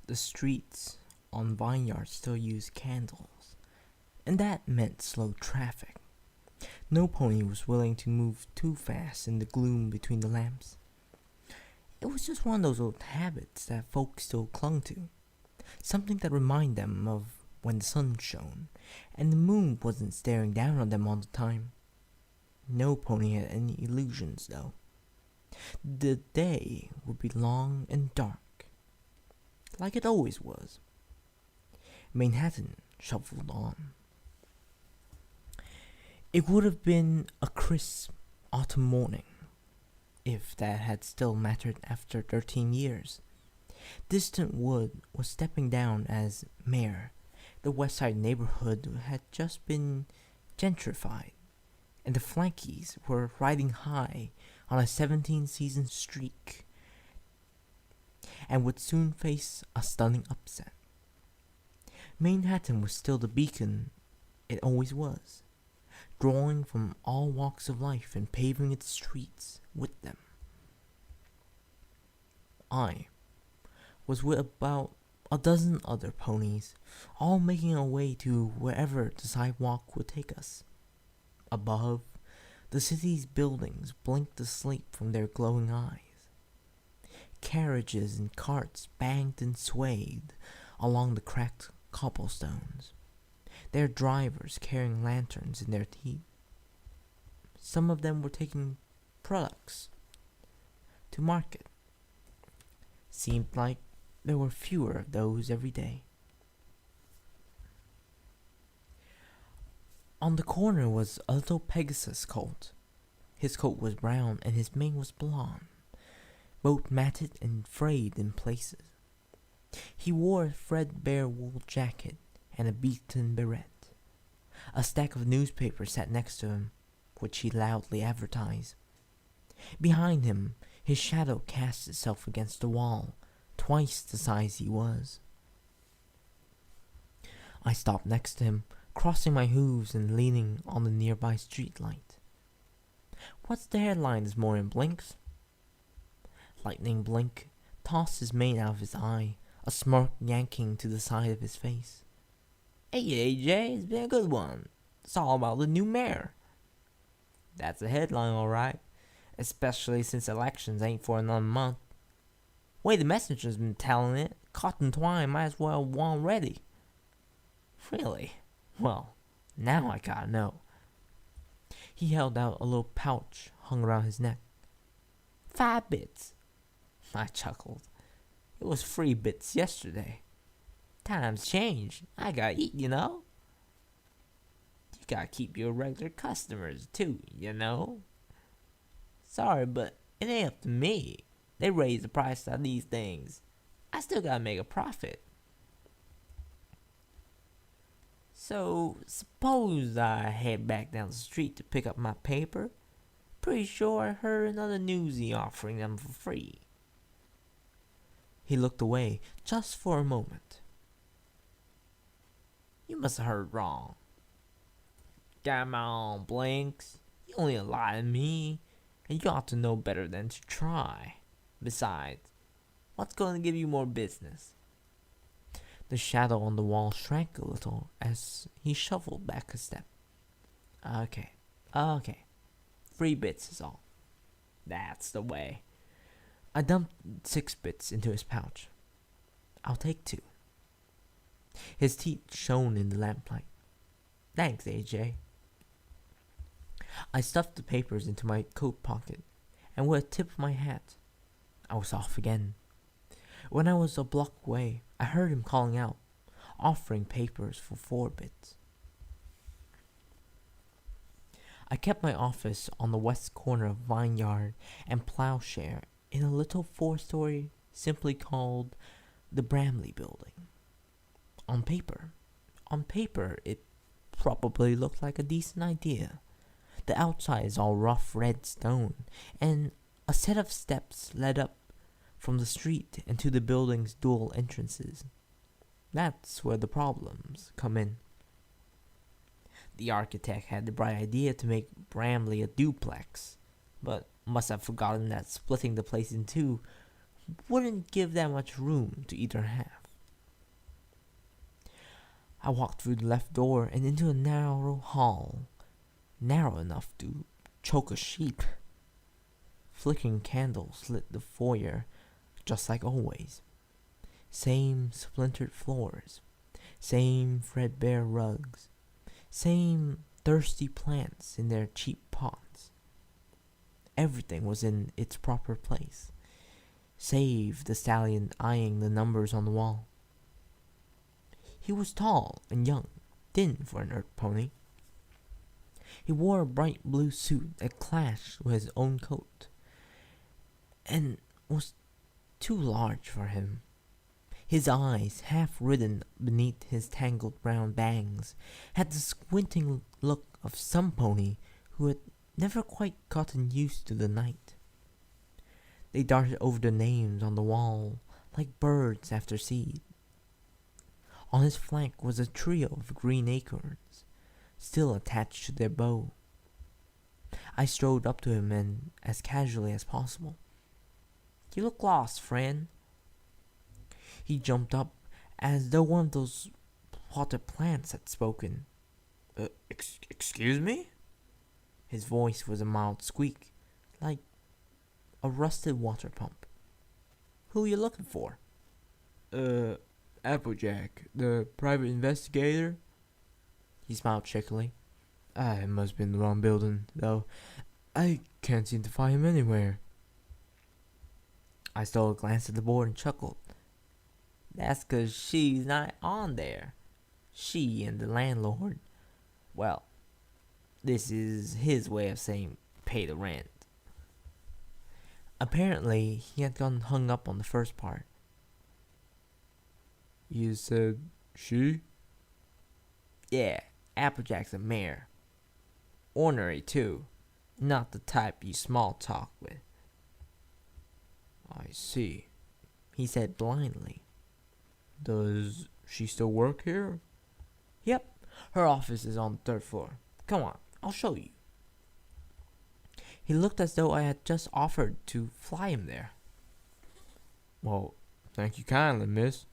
The streets on Vineyard still use candles, and that meant slow traffic. No pony was willing to move too fast in the gloom between the lamps. It was just one of those old habits that folks still clung to, something that reminded them of when the sun shone, and the moon wasn't staring down on them all the time. No pony had any illusions, though. The day would be long and dark, like it always was. Manehattan shuffled on. It would have been a crisp autumn morning, if that had still mattered after 13 years. Distant Wood was stepping down as mayor. The West Side neighborhood had just been gentrified, and the Flankies were riding high on a 17-season streak, and would soon face a stunning upset. Manehattan was still the beacon it always was, drawing from all walks of life and paving its streets with them. I was with about a dozen other ponies, all making our way to wherever the sidewalk would take us. Above, the city's buildings blinked asleep from their glowing eyes. Carriages and carts banged and swayed along the cracked cobblestones, their drivers carrying lanterns in their teeth. Some of them were taking products to market. Seemed like there were fewer of those every day. On the corner was a little Pegasus colt. His coat was brown and his mane was blonde, both matted and frayed in places. He wore a threadbare wool jacket and a beaten beret. A stack of newspapers sat next to him, which he loudly advertised. Behind him, his shadow cast itself against the wall, twice the size he was. I stopped next to him, crossing my hooves and leaning on the nearby street light. What's the headline this morning, Blinks? Lightning Blink tossed his mane out of his eye, a smirk yanking to the side of his face. Hey AJ, it's been a good one. It's all about the new mayor. That's a headline, alright. Especially since elections ain't for another month. Way the messenger's been telling it, Cotton Twine might as well won ready. Really? Well, now I gotta know. He held out a little pouch hung around his neck. 5 bits. I chuckled. It was 3 bits yesterday. Times change. I gotta eat, you know. You gotta keep your regular customers too, you know. Sorry, but it ain't up to me. They raise the price of these things. I still gotta make a profit. So, suppose I head back down the street to pick up my paper. Pretty sure I heard another newsie offering them for free. He looked away just for a moment. You must have heard wrong. Come on, Blinks. You only lie to me, and you ought to know better than to try. Besides, what's going to give you more business? The shadow on the wall shrank a little as he shuffled back a step. Okay. 3 bits is all. That's the way. I dumped 6 bits into his pouch. I'll take 2. His teeth shone in the lamplight. Thanks, AJ. I stuffed the papers into my coat pocket, and with a tip of my hat, I was off again. When I was a block away, I heard him calling out, offering papers for 4 bits. I kept my office on the west corner of Vineyard and Plowshare in a little 4-story simply called the Bramley Building. On paper, it probably looked like a decent idea. The outside is all rough red stone, and a set of steps led up from the street and to the building's dual entrances. That's where the problems come in. The architect had the bright idea to make Bramley a duplex, but must have forgotten that splitting the place in 2 wouldn't give that much room to either half. I walked through the left door and into a narrow hall, narrow enough to choke a sheep. Flickering candles lit the foyer, just like always. Same splintered floors, same threadbare rugs, same thirsty plants in their cheap pots. Everything was in its proper place, save the stallion eyeing the numbers on the wall. He was tall and young, thin for an earth pony. He wore a bright blue suit that clashed with his own coat, and was too large for him. His eyes, half hidden beneath his tangled brown bangs, had the squinting look of some pony who had never quite gotten used to the night. They darted over the names on the wall like birds after seed. On his flank was a trio of green acorns, still attached to their bow. I strode up to him and, as casually as possible, "You look lost, friend." He jumped up as though one of those potted plants had spoken. Excuse me?" His voice was a mild squeak, like a rusted water pump. "Who are you looking for?" Applejack, the private investigator." He smiled shakily. "I must be in the wrong building, though. I can't seem to find him anywhere." I stole a glance at the board and chuckled. "That's 'cause she's not on there. She and the landlord. Well, this is his way of saying pay the rent." Apparently, he had gotten hung up on the first part. "You said she?" "Yeah, Applejack's a mare. Ornery, too. Not the type you small talk with." "I see," he said blindly. "Does she still work here?" "Yep, her office is on the third floor. Come on, I'll show you." He looked as though I had just offered to fly him there. "Well, thank you kindly, miss."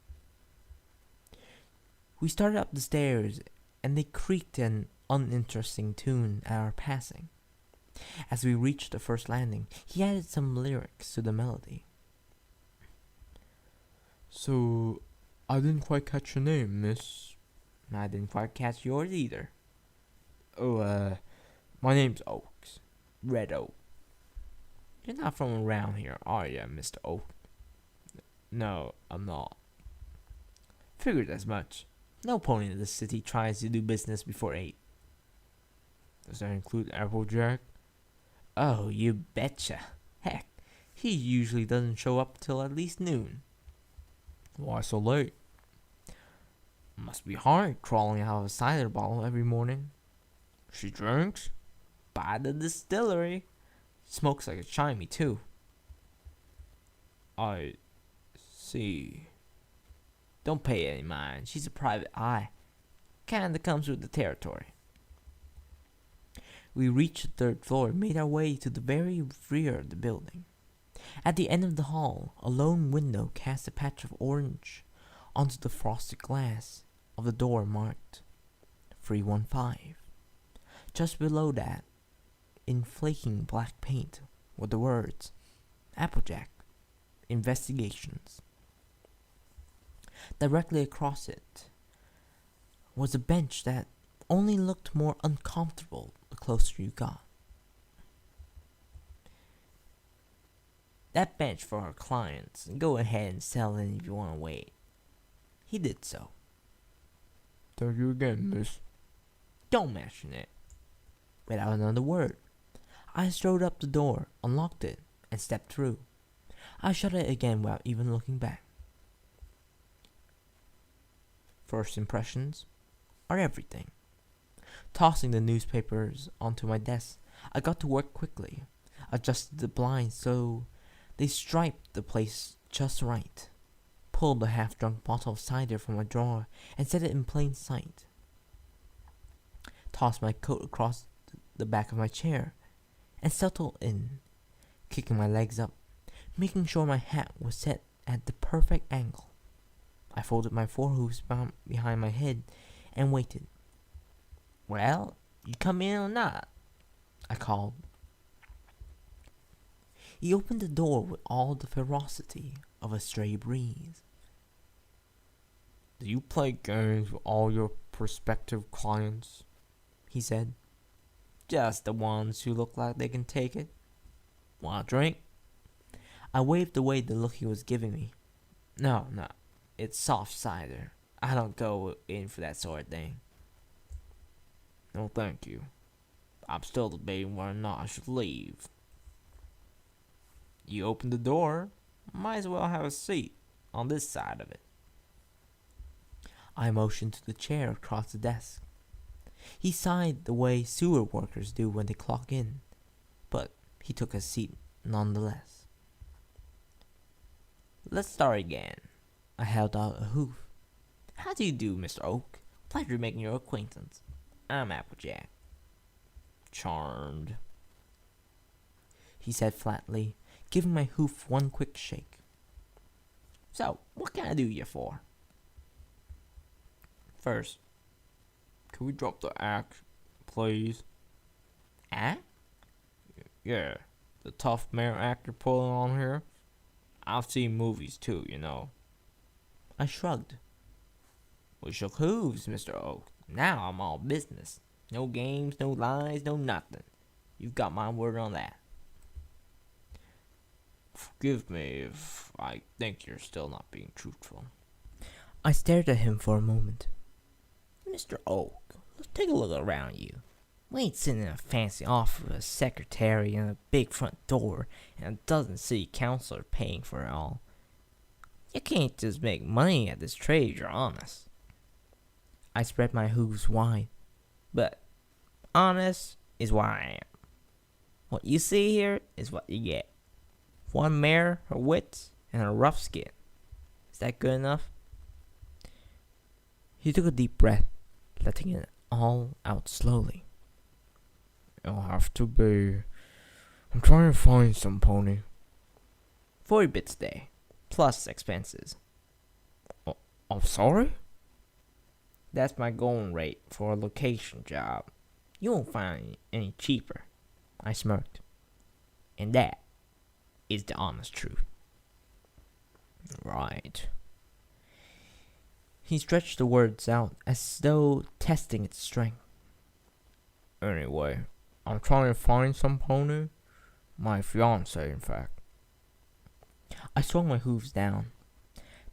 We started up the stairs, and they creaked an uninteresting tune at our passing. As we reached the first landing, he added some lyrics to the melody. "So, I didn't quite catch your name, miss." "I didn't quite catch yours either." "Oh, my name's Oaks. Red Oak." "You're not from around here, are you, Mr. Oak?" "No, I'm not." "Figured as much. No pony in the city tries to do business before 8. "Does that include Applejack?" "Oh, you betcha. Heck, he usually doesn't show up till at least noon." "Why so late?" "Must be hard crawling out of a cider bottle every morning." "She drinks?" "By the distillery. Smokes like a chimney, too." "I see." "Don't pay any mind. She's a private eye. Kinda comes with the territory." We reached the third floor and made our way to the very rear of the building. At the end of the hall, a lone window cast a patch of orange onto the frosted glass of the door marked 315. Just below that, in flaking black paint, were the words, "Applejack, Investigations." Directly across it was a bench that only looked more uncomfortable the closer you got. "That bench for our clients. Go ahead and sell in if you want to wait." He did so. "Thank you again, miss." "Don't mention it." Without another word, I strode up the door, unlocked it, and stepped through. I shut it again without even looking back. First impressions are everything. Tossing the newspapers onto my desk, I got to work quickly, adjusted the blinds so they striped the place just right, pulled a half-drunk bottle of cider from my drawer and set it in plain sight, tossed my coat across the back of my chair, and settled in, kicking my legs up, making sure my hat was set at the perfect angle. I folded my forehooves behind my head and waited. "Well, you come in or not?" I called. He opened the door with all the ferocity of a stray breeze. "Do you play games with all your prospective clients?" he said. "Just the ones who look like they can take it. Want a drink?" I waved away the look he was giving me. No, it's soft cider. I don't go in for that sort of thing." "No, thank you. I'm still debating whether or not I should leave." "You opened the door. Might as well have a seat on this side of it." I motioned to the chair across the desk. He sighed the way sewer workers do when they clock in, but he took a seat nonetheless. "Let's start again." I held out a hoof. "How do you do, Mr. Oak? Pleasure making your acquaintance. I'm Applejack." "Charmed," he said flatly, giving my hoof one quick shake. "So, what can I do you for?" "First, can we drop the act, please?" "Act?" "Yeah, the tough male act you're pulling on here. I've seen movies too, you know." I shrugged. "We shook hooves, Mr. Oak. Now I'm all business. No games, no lies, no nothing. You've got my word on that." "Forgive me if I think you're still not being truthful." I stared at him for a moment. "Mr. Oak, let's take a look around you. We ain't sitting in a fancy office with a secretary and a big front door and a dozen city councilors paying for it all. You can't just make money at this trade if you're honest." I spread my hooves wide. "But honest is what I am. What you see here is what you get. One mare, her wits, and her rough skin. Is that good enough?" He took a deep breath, letting it all out slowly. "It'll have to be. I'm trying to find some pony." 40 bits a day, plus expenses." Oh, I'm sorry?" "That's my going rate for a location job. You won't find any cheaper." I smirked. "And that is the honest truth." "Right." He stretched the words out as though testing its strength. "Anyway, I'm trying to find some pony. My fiancé, in fact." I swung my hooves down,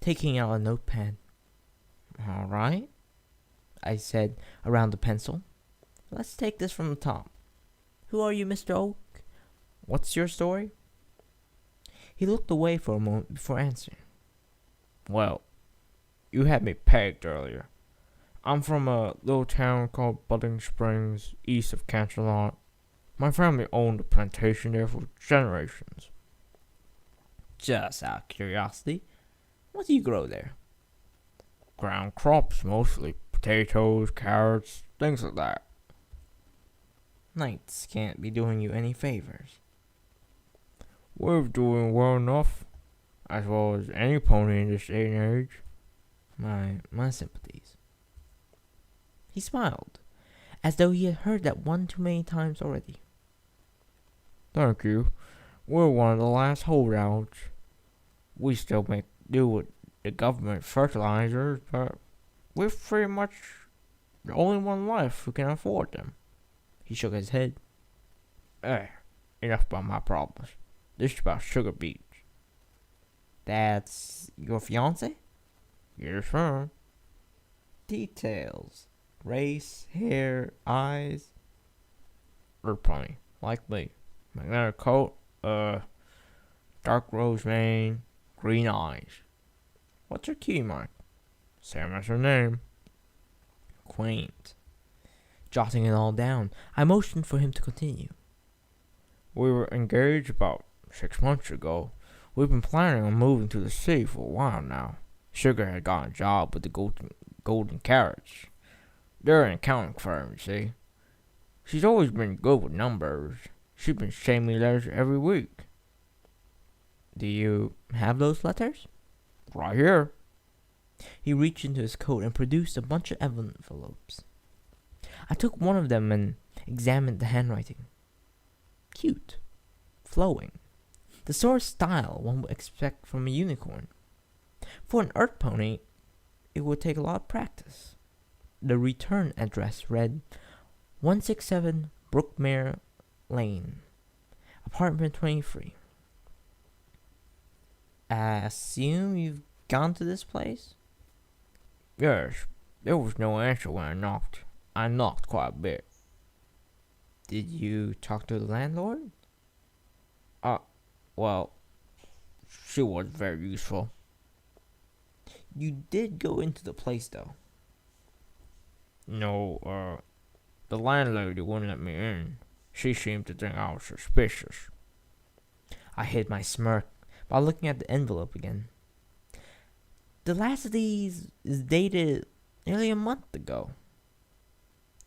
taking out a notepad. "All right," I said around the pencil. "Let's take this from the top. Who are you, Mr. Oak? What's your story?" He looked away for a moment before answering. "Well, you had me pegged earlier. I'm from a little town called Budding Springs, east of Canterlot. My family owned a plantation there for generations." "Just out of curiosity, what do you grow there?" "Ground crops mostly. Potatoes, carrots, things like that." "Nights can't be doing you any favors." "We're doing well enough, as well as any pony in this day and age." My sympathies." He smiled, as though he had heard that one too many times already. "Thank you. We're one of the last holdouts. We still make do with the government fertilizers, but we're pretty much the only one left who can afford them." He shook his head. Enough about my problems. This is about sugar beets." "That's your fiancé?" "Yes, sir." "Details. Race, hair, eyes." "They're plenty. Like me. Magnetic coat, dark rose mane, green eyes." "What's her key mark?" "Same as her name." Quaint. Jotting it all down, I motioned for him to continue. "We were engaged about 6 months ago. We've been planning on moving to the city for a while now. Sugar had gotten a job with the golden carrots. They're an accounting firm, you see. She's always been good with numbers. She's been sending me letters every week." "Do you have those letters?" "Right here." He reached into his coat and produced a bunch of envelopes. I took one of them and examined the handwriting. Cute. Flowing. The sort of style one would expect from a unicorn. For an earth pony, it would take a lot of practice. The return address read 167 Brookmere Lane, apartment 23. I assume you've gone to this place? Yes, there was no answer when I knocked. I knocked quite a bit. Did you talk to the landlord? Well, she was very useful. You did go into the place, though. No, the landlady wouldn't let me in. She seemed to think I was suspicious. I hid my smirk by looking at the envelope again. The last of these is dated nearly a month ago.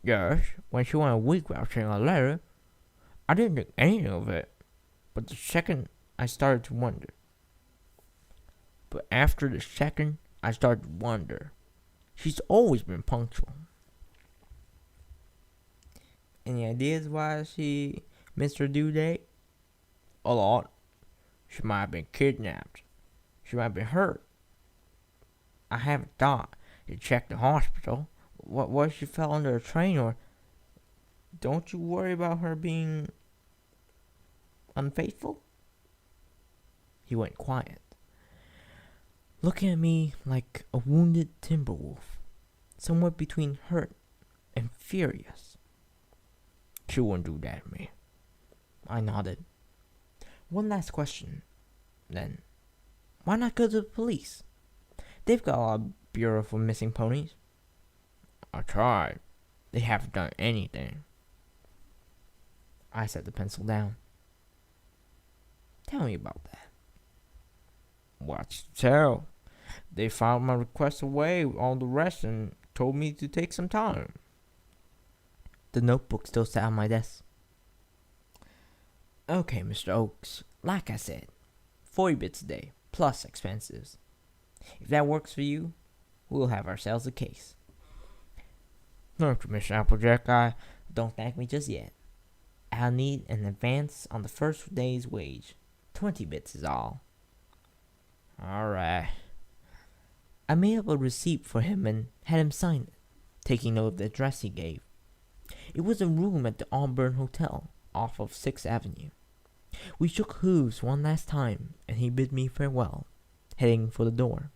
Yes, when she went a week without sending a letter, I didn't think anything of it. But the second I started to wonder. She's always been punctual. Any ideas why she missed her due date? A lot. She might have been kidnapped. She might have been hurt. I haven't thought to check the hospital. What if she fell under a train, or don't you worry about her being unfaithful? He went quiet, looking at me like a wounded timber wolf, somewhere between hurt and furious. She wouldn't do that to me. I nodded. One last question, then. Why not go to the police? They've got a lot of bureau for missing ponies. I tried. They haven't done anything. I set the pencil down. Tell me about that. What's to tell? They filed my request away with all the rest and told me to take some time. The notebook still sat on my desk. Okay, Mr. Oakes, like I said, 40 bits a day, plus expenses. If that works for you, we'll have ourselves a case. Thank you, Miss Applejack. Don't thank me just yet. I'll need an advance on the first day's wage. 20 bits is all. Alright. I made up a receipt for him and had him sign it, taking note of the address he gave. It was a room at the Auburn Hotel, off of 6th Avenue. We shook hooves one last time, and he bid me farewell, heading for the door.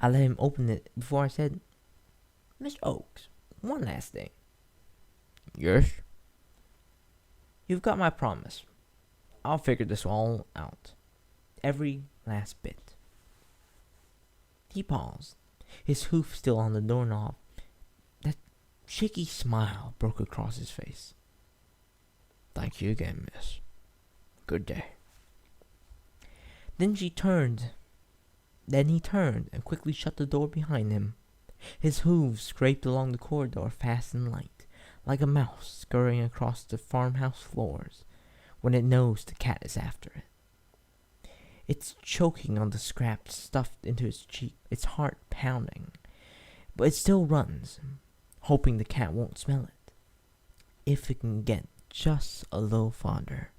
I let him open it before I said, Mr. Oakes, one last thing. Yes? You've got my promise. I'll figure this all out. Every last bit. He paused, his hoof still on the doorknob. That shaky smile broke across his face. Thank you again, miss. Good day. Then he turned and quickly shut the door behind him. His hooves scraped along the corridor fast and light, like a mouse scurrying across the farmhouse floors when it knows the cat is after it. It's choking on the scraps stuffed into its cheek, its heart pounding, but it still runs, hoping the cat won't smell it. If it can get just a little farther,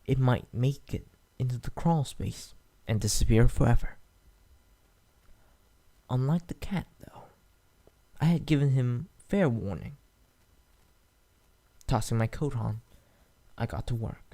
it might make it into the crawl space and disappear forever. Unlike the cat, though, I had given him fair warning. Tossing my coat on, I got to work.